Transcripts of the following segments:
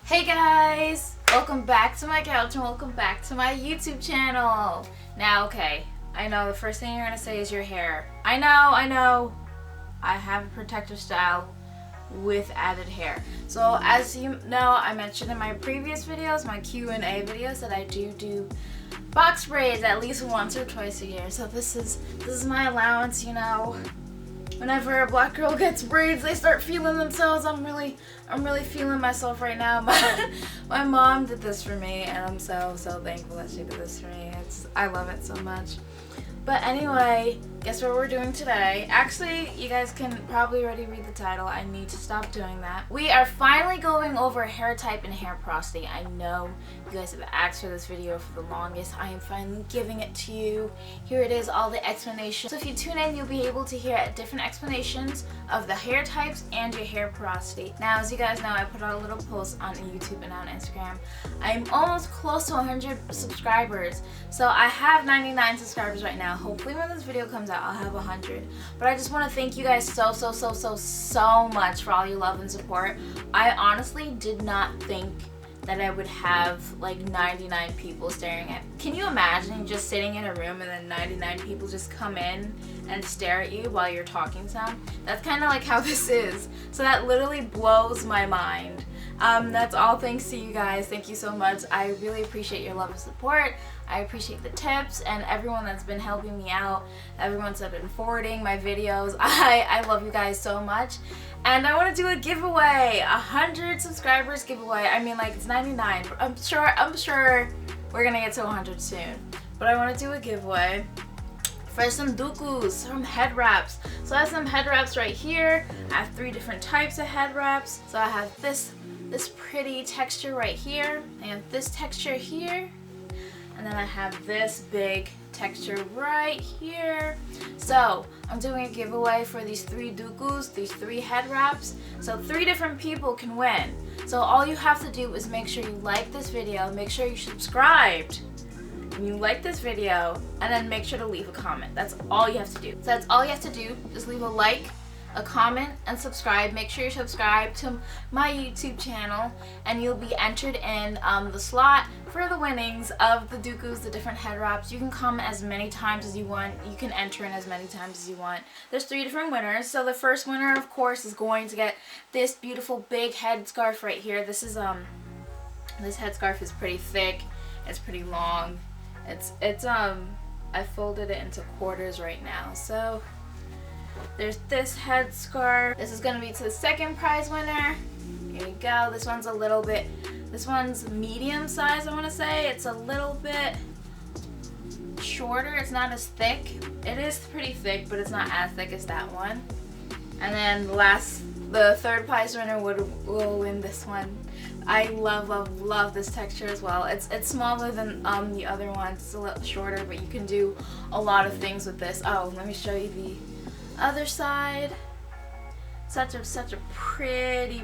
Hey guys! Welcome back to my couch and welcome back to my YouTube channel. Now, okay, I know the first thing you're gonna say is your hair. I know. I have a protective style with added hair. So as you know, I mentioned in my previous videos, my Q&A videos, that I do box braids at least once or twice a year. So this is my allowance, you know. Whenever a black girl gets braids, they start feeling themselves. I'm really feeling myself right now. My mom did this for me, and I'm so thankful that she did this for me. I love it so much. But anyway, guess what we're doing today? Actually, you guys can probably already read the title. I need to stop doing that. We are finally going over hair type and hair porosity. I know you guys have asked for this video for the longest. I am finally giving it to you. Here it is, all the explanations. So if you tune in, you'll be able to hear different explanations of the hair types and your hair porosity. Now, as you guys know, I put out a little post on YouTube and on Instagram. I'm almost close to 100 subscribers. So I have 99 subscribers right now. Hopefully when this video comes out, I'll have 100. But I just want to thank you guys so much for all your love and support. I honestly did not think that I would have like 99 people staring at me. Can you imagine just sitting in a room and then 99 people just come in and stare at you while you're talking to them? That's kind of like how this is. So that literally blows my mind. That's all thanks to you guys. Thank you so much. I really appreciate your love and support. I appreciate the tips and everyone that's been helping me out, everyone that's been forwarding my videos. I love you guys so much. And I want to do a giveaway, 100 subscribers giveaway. I mean, like, it's 99, but I'm sure we're gonna get to 100 soon. But I want to do a giveaway for some dukus, some head wraps. So I have some head wraps right here. I have 3 different types of head wraps. So I have this pretty texture right here. I have this texture here. And then I have this big texture right here. So I'm doing a giveaway for these 3 dukus, these 3 head wraps. So 3 different people can win. So all you have to do is make sure you like this video, make sure you're subscribed, and you like this video, and then make sure to leave a comment. That's all you have to do. So that's all you have to do. Just leave a like, a comment, and subscribe. Make sure you subscribe to my YouTube channel, and you'll be entered in the slot for the winnings of the dukus, the different head wraps. You can comment as many times as you want. You can enter in as many times as you want. There's 3 different winners. So the first winner, of course, is going to get this beautiful big head scarf right here. This is this head scarf is pretty thick. It's pretty long. I folded it into quarters right now. So there's this head scarf. This is gonna be to the second prize winner. Here you go. This one's medium size, I wanna say. It's a little bit shorter. It's not as thick. It is pretty thick, but it's not as thick as that one. And then the third prize winner will win this one. I love this texture as well. It's smaller than the other ones. It's a little shorter, but you can do a lot of things with this. Oh, let me show you the other side. Such a pretty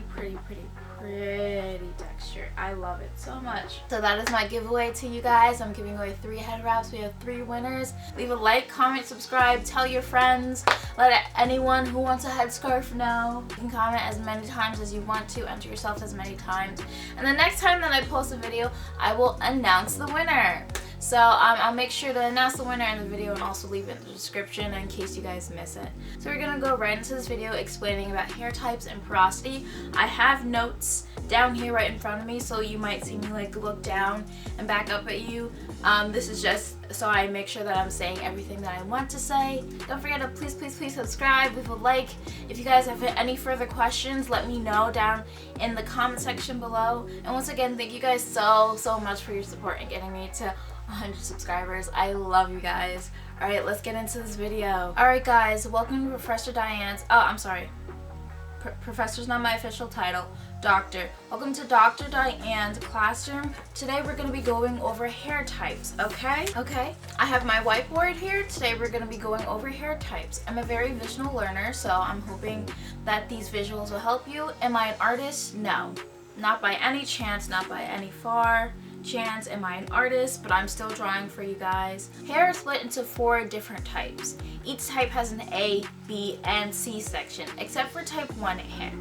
texture. I love it so much. So that is my giveaway to you guys. I'm giving away 3 head wraps. We have 3 winners. Leave a like, comment, subscribe, tell your friends, let anyone who wants a headscarf know. You can comment as many times as you want to, enter yourself as many times, and the next time that I post a video, I will announce the winner. So I'll make sure to announce the winner in the video and also leave it in the description in case you guys miss it. So we're gonna go right into this video explaining about hair types and porosity. I have notes down here right in front of me, so you might see me like look down and back up at you. This is just so I make sure that I'm saying everything that I want to say. Don't forget to please subscribe, leave a like. If you guys have any further questions, let me know down in the comment section below. And once again, thank you guys so much for your support and getting me to 100 subscribers. I love you guys. Alright, let's get into this video. Alright guys, welcome to Professor Diane's, Professor's not my official title, Doctor. Welcome to Dr. Diane's classroom. Today we're going to be going over hair types, okay? Okay, I have my whiteboard here. Today we're going to be going over hair types. I'm a very visual learner, so I'm hoping that these visuals will help you. Am I an artist? No. Not by any chance, not by any far chance am I an artist, but I'm still drawing for you guys. Hair is split into 4 different types. Each type has an A, B, and C section, except for type 1 hair.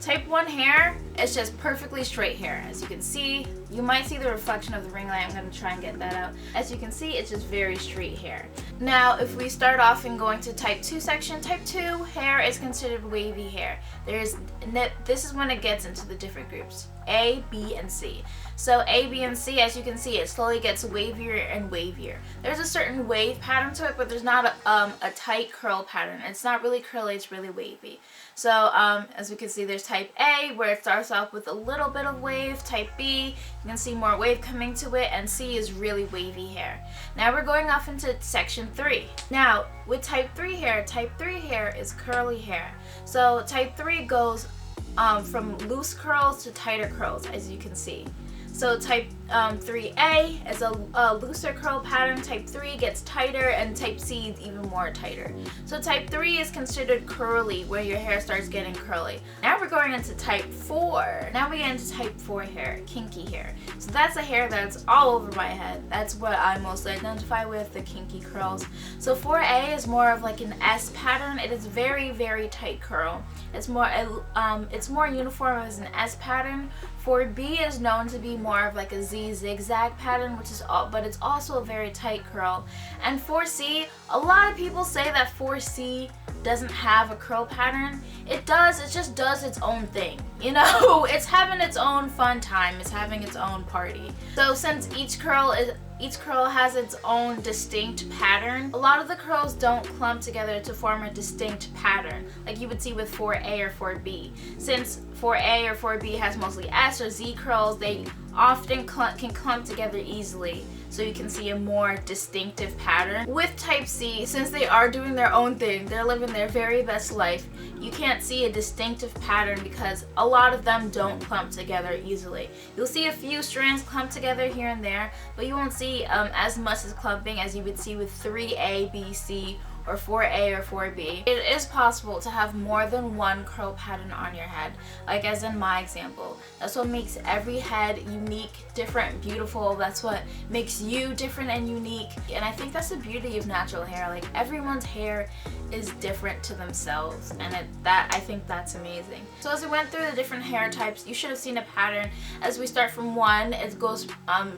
Type 1 hair is just perfectly straight hair. As you can see, you might see the reflection of the ring light. I'm going to try and get that out. As you can see, it's just very straight hair. Now, if we start off and going to type 2 section, type 2 hair is considered wavy hair. This is when it gets into the different groups, A, B, and C. So A, B, and C, as you can see, it slowly gets wavier and wavier. There's a certain wave pattern to it, but there's not a tight curl pattern. It's not really curly, it's really wavy. So as we can see, there's type A, where it starts off with a little bit of wave. Type B, you can see more wave coming to it, and C is really wavy hair. Now we're going off into section 3. Now, with type 3 hair is curly hair. So type 3 goes from loose curls to tighter curls, as you can see. So type 3A is a looser curl pattern, type 3 gets tighter, and type C is even more tighter. So type 3 is considered curly, where your hair starts getting curly. Now we're going into type 4. Now we get into type 4 hair, kinky hair. So that's a hair that's all over my head. That's what I mostly identify with, the kinky curls. So 4A is more of like an S pattern. It is very, very tight curl. It's more uniform as an S pattern. 4B is known to be more of like a Z zigzag pattern, but it's also a very tight curl. And 4C, a lot of people say that 4C doesn't have a curl pattern. It does, it just does its own thing. You know, it's having its own fun time, it's having its own party. So since each curl has its own distinct pattern, a lot of the curls don't clump together to form a distinct pattern like you would see with 4A or 4B. Since 4A or 4B has mostly S or Z curls, they often can clump together easily, so you can see a more distinctive pattern. With type C, since they are doing their own thing, they're living their very best life, you can't see a distinctive pattern because a lot of them don't clump together easily. You'll see a few strands clump together here and there, but you won't see as much as clumping as you would see with 3A, B, C, or 4A or 4B. It is possible to have more than one curl pattern on your head, like as in my example. That's what makes every head unique, different, beautiful. That's what makes you different and unique. And I think that's the beauty of natural hair. Like, everyone's hair is different to themselves, and I think that's amazing. So as we went through the different hair types, you should have seen a pattern. As we start from 1, it goes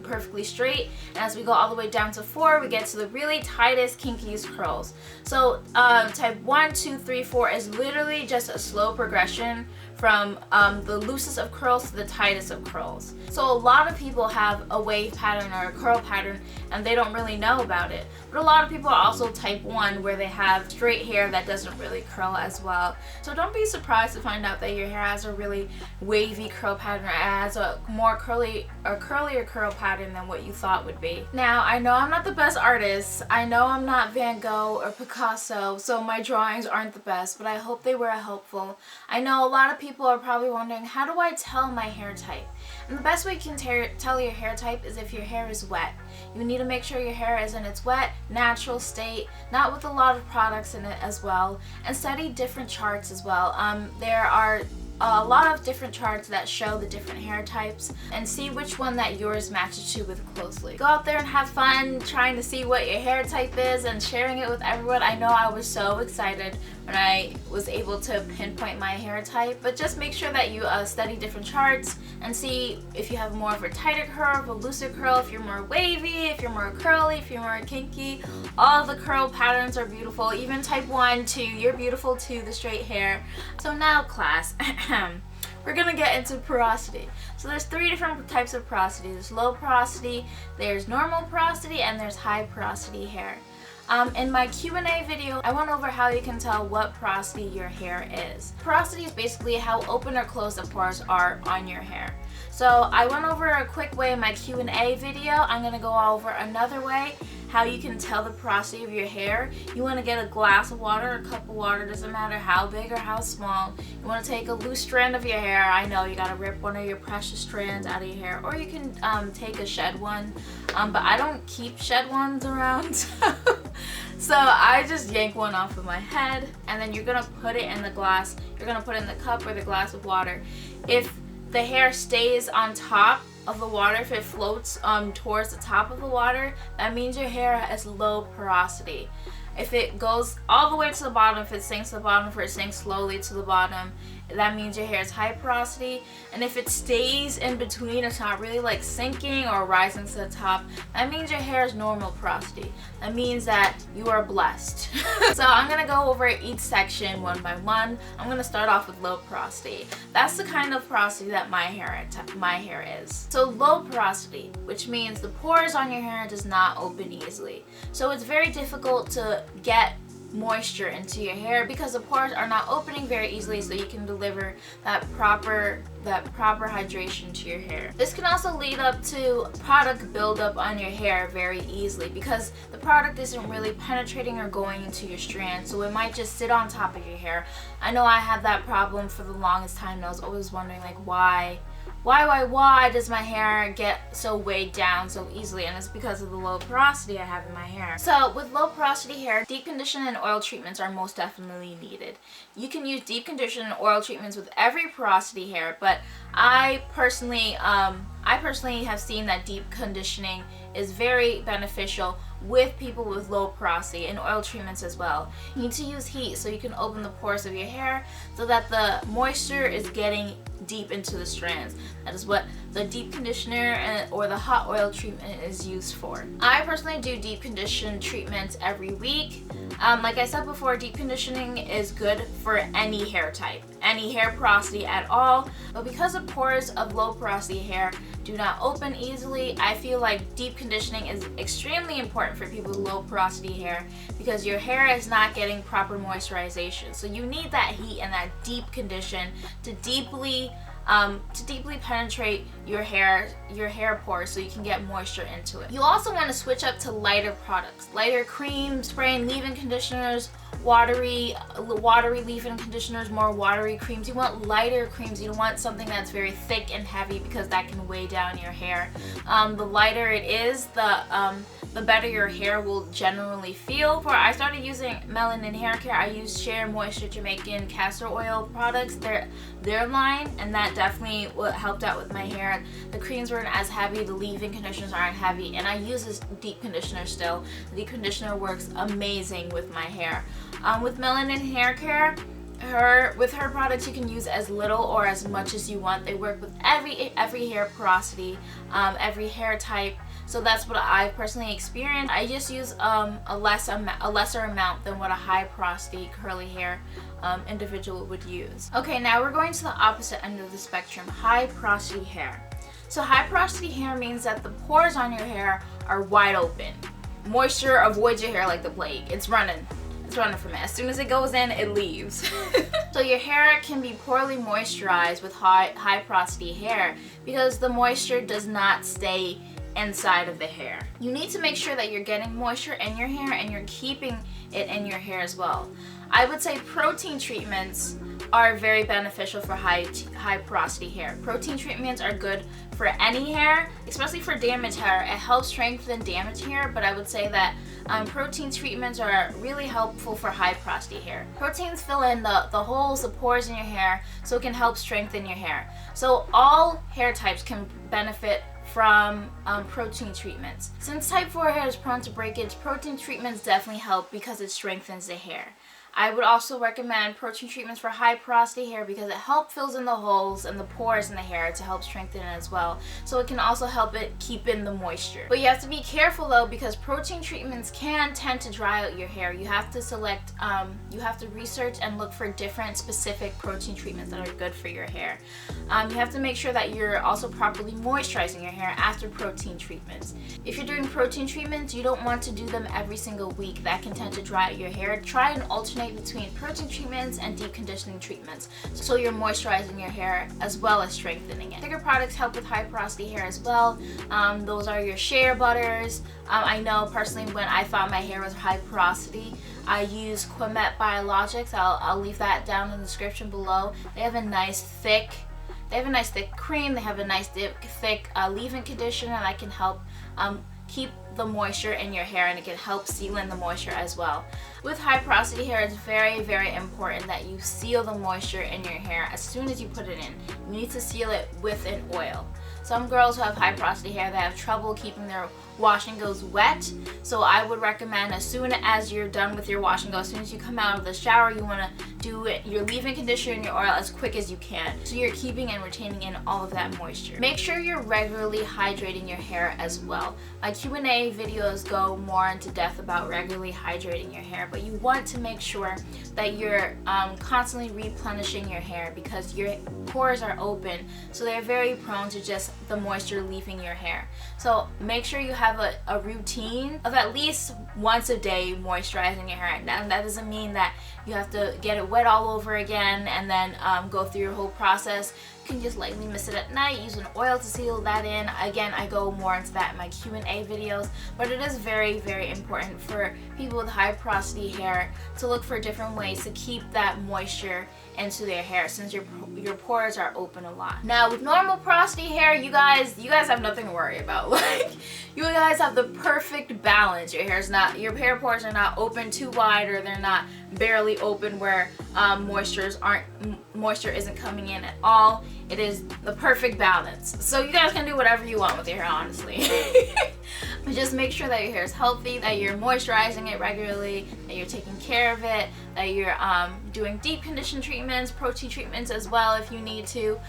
perfectly straight, and as we go all the way down to 4, we get to the really tightest, kinkiest curls. So type 1, 2, 3, 4 is literally just a slow progression from the loosest of curls to the tightest of curls. So a lot of people have a wave pattern or a curl pattern and they don't really know about it. But a lot of people are also type 1, where they have straight hair that doesn't really curl as well. So don't be surprised to find out that your hair has a really wavy curl pattern, or has a more curlier curl pattern than what you thought would be. Now, I know I'm not the best artist. I know I'm not Van Gogh or Picasso, so my drawings aren't the best, but I hope they were helpful. I know a lot of people are probably wondering, how do I tell my hair type? And the best way you can tell your hair type is if your hair is wet. You need to make sure your hair is in its wet, natural state, not with a lot of products in it as well, and study different charts as well. There are a lot of different charts that show the different hair types, and see which one that yours matches to with closely. Go out there and have fun trying to see what your hair type is and sharing it with everyone. I know I was so excited when I was able to pinpoint my hair type, but just make sure that you study different charts and see if you have more of a tighter curl, a looser curl, if you're more wavy, if you're more curly, if you're more kinky. All of the curl patterns are beautiful. Even type 1, 2, you're beautiful too, the straight hair. So now, class, we're gonna get into porosity. So there's 3 different types of porosity. There's low porosity, there's normal porosity, and there's high porosity hair. In my Q&A video, I went over how you can tell what porosity your hair is. Porosity is basically how open or closed the pores are on your hair. So I went over a quick way in my Q&A video. I'm going to go over another way how you can tell the porosity of your hair. You want to get a glass of water, a cup of water, doesn't matter how big or how small. You want to take a loose strand of your hair. I know you got to rip one of your precious strands out of your hair, or you can take a shed one, but I don't keep shed ones around. So I just yank one off of my head, and then you're going to put it in the glass. You're going to put it in the cup or the glass of water. If the hair stays on top of the water, if it floats towards the top of the water, that means your hair has low porosity. If it goes all the way to the bottom, if it sinks to the bottom, if it sinks slowly to the bottom, that means your hair is high porosity. And if it stays in between, it's not really like sinking or rising to the top, that means your hair is normal porosity. That means that you are blessed. So I'm gonna go over each section one by one. I'm gonna start off with low porosity. That's the kind of porosity that my hair is. So low porosity, which means the pores on your hair does not open easily. So it's very difficult to get moisture into your hair because the pores are not opening very easily, so you can deliver that proper hydration to your hair. This can also lead up to product buildup on your hair very easily because the product isn't really penetrating or going into your strands, so it might just sit on top of your hair. I know I had that problem for the longest time, and I was always wondering like why does my hair get so weighed down so easily? And it's because of the low porosity I have in my hair. So with low porosity hair, deep condition and oil treatments are most definitely needed. You can use deep condition and oil treatments with every porosity hair, but I personally have seen that deep conditioning is very beneficial with people with low porosity, and oil treatments as well. You need to use heat so you can open the pores of your hair so that the moisture is getting deep into the strands. That is what the deep conditioner or the hot oil treatment is used for. I personally do deep condition treatments every week. Like I said before, deep conditioning is good for any hair type, any hair porosity at all, but because the pores of low porosity hair do not open easily, I feel like deep conditioning is extremely important for people with low porosity hair because your hair is not getting proper moisturization. So you need that heat and that deep condition to deeply penetrate your hair pores so you can get moisture into it. You also want to switch up to lighter products, lighter creams, spray-in leave-in conditioners, watery leave-in conditioners, more watery creams. You want lighter creams. You don't want something that's very thick and heavy because that can weigh down your hair. The lighter it is, the better your hair will generally feel. Before I started using Melanin Hair Care, I used Share Moisture Jamaican castor oil products, their line, and that definitely helped out with my hair. The creams weren't as heavy, the leave-in conditioners aren't heavy, and I use this deep conditioner still. The deep conditioner works amazing with my hair. With Melanin Hair Care, with her products you can use as little or as much as you want. They work with every hair porosity, every hair type. So that's what I personally experienced. I just use a lesser amount than what a high porosity curly hair individual would use. Okay, now we're going to the opposite end of the spectrum, high porosity hair. So high porosity hair means that the pores on your hair are wide open. Moisture avoids your hair like the plague. It's running from it. As soon as it goes in, it leaves. So your hair can be poorly moisturized with high porosity hair because the moisture does not stay inside of the hair. You need to make sure that you're getting moisture in your hair and you're keeping it in your hair as well. I would say protein treatments are very beneficial for high porosity hair. Protein treatments are good for any hair, especially for damaged hair. It helps strengthen damaged hair, but I would say that protein treatments are really helpful for high porosity hair. Proteins fill in the holes, the pores in your hair, so it can help strengthen your hair. So all hair types can benefit from protein treatments. Since type 4 hair is prone to breakage, protein treatments definitely help because it strengthens the hair. I would also recommend protein treatments for high porosity hair because it fills in the holes and the pores in the hair to help strengthen it as well. So it can also help it keep in the moisture. But you have to be careful though because protein treatments can tend to dry out your hair. You have to select, you have to research and look for different specific protein treatments that are good for your hair. You have to make sure that you're also properly moisturizing your hair after protein treatments. If you're doing protein treatments, you don't want to do them every single week. That can tend to dry out your hair. Try and alternate between protein treatments and deep conditioning treatments so you're moisturizing your hair as well as strengthening it. Thicker products help with high porosity hair as well. Those are your shea butters. I know personally when I thought my hair was high porosity, I use Quimet Biologics. I'll leave that down in the description below. They have a nice thick cream. They have a nice thick leave-in conditioner that can help keep the moisture in your hair, and it can help seal in the moisture as well. With high porosity hair, it's very, very important that you seal the moisture in your hair as soon as you put it in. You need to seal it with an oil. Some girls who have high porosity hair, they have trouble keeping their wash and goes wet. So I would recommend as soon as you're done with your wash and go, as soon as you come out of the shower, you want to do it, your leave-in conditioner and your oil as quick as you can. So you're keeping and retaining in all of that moisture. Make sure you're regularly hydrating your hair as well. My Q&A videos go more into depth about regularly hydrating your hair, but you want to make sure that you're constantly replenishing your hair because your pores are open, so they're very prone to just the moisture leaving your hair. So make sure you have a routine of at least once a day moisturizing your hair. Now that doesn't mean that you have to get it wet all over again and then go through your whole process. You can just lightly mist it at night, use an oil to seal that in. Again, I go more into that in my Q&A videos, but it is very, very important for people with high porosity hair to look for different ways to keep that moisture into their hair since your pores are open a lot. Now with normal porosity hair, you guys have nothing to worry about. Like, you guys have the perfect balance. Your hair pores are not open too wide, or they're not barely open where moisture isn't coming in at all. It is the perfect balance. So you guys can do whatever you want with your hair, honestly. But just make sure that your hair is healthy, that you're moisturizing it regularly, that you're taking care of it, that you're doing deep condition treatments, protein treatments as well if you need to.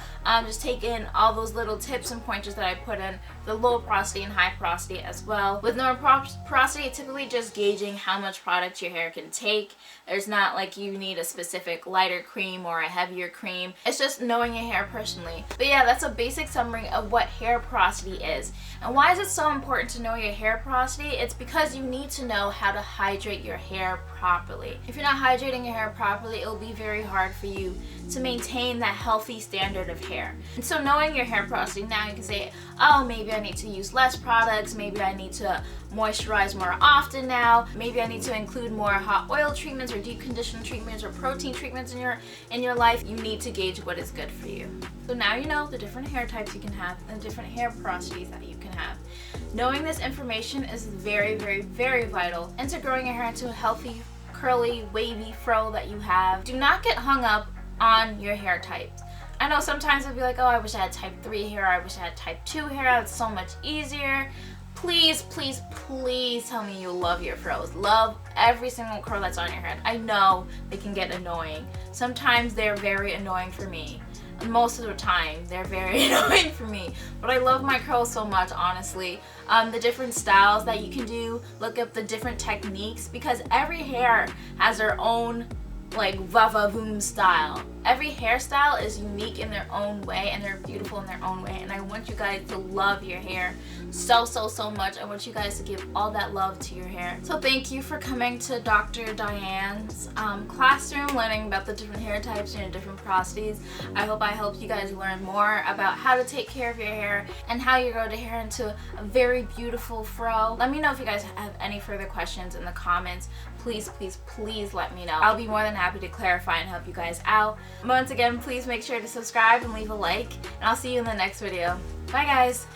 Just take in all those little tips and pointers that I put in the low porosity and high porosity as well. With normal porosity, it's typically just gauging how much product your hair can take. There's not like you need a specific lighter cream or a heavier cream. It's just knowing your hair personally. But yeah, that's a basic summary of what hair porosity is. And why is it so important to know your hair porosity? It's because you need to know how to hydrate your hair properly. If you're not hydrating your hair properly, it will be very hard for you to maintain that healthy standard of hair. And so knowing your hair porosity, now you can say, oh, maybe I need to use less products, maybe I need to moisturize more often now, maybe I need to include more hot oil treatments or deep condition treatments or protein treatments in your life. You need to gauge what is good for you. So now you know the different hair types you can have and the different hair porosities that you can have. Knowing this information is very, very, very vital into growing your hair into a healthy, curly, wavy fro that you have. Do not get hung up on your hair types. I know sometimes I'll be like, oh, I wish I had type 3 hair, I wish I had type 2 hair, it's so much easier. Please, please, please tell me you love your froze. Love every single curl that's on your head. I know they can get annoying. Sometimes they're very annoying for me. Most of the time, they're very annoying for me. But I love my curls so much, honestly. The different styles that you can do, look up the different techniques, because every hair has their own like va-va-voom style. Every hairstyle is unique in their own way and they're beautiful in their own way, and I want you guys to love your hair so much. I want you guys to give all that love to your hair. So thank you for coming to Dr. Diane's classroom, learning about the different hair types and different porosities. I hope I helped you guys learn more about how to take care of your hair and how you grow the hair into a very beautiful fro. Let me know if you guys have any further questions in the comments. Please, please, please let me know. I'll be more than happy to clarify and help you guys out. Once again, please make sure to subscribe and leave a like, and I'll see you in the next video. Bye guys!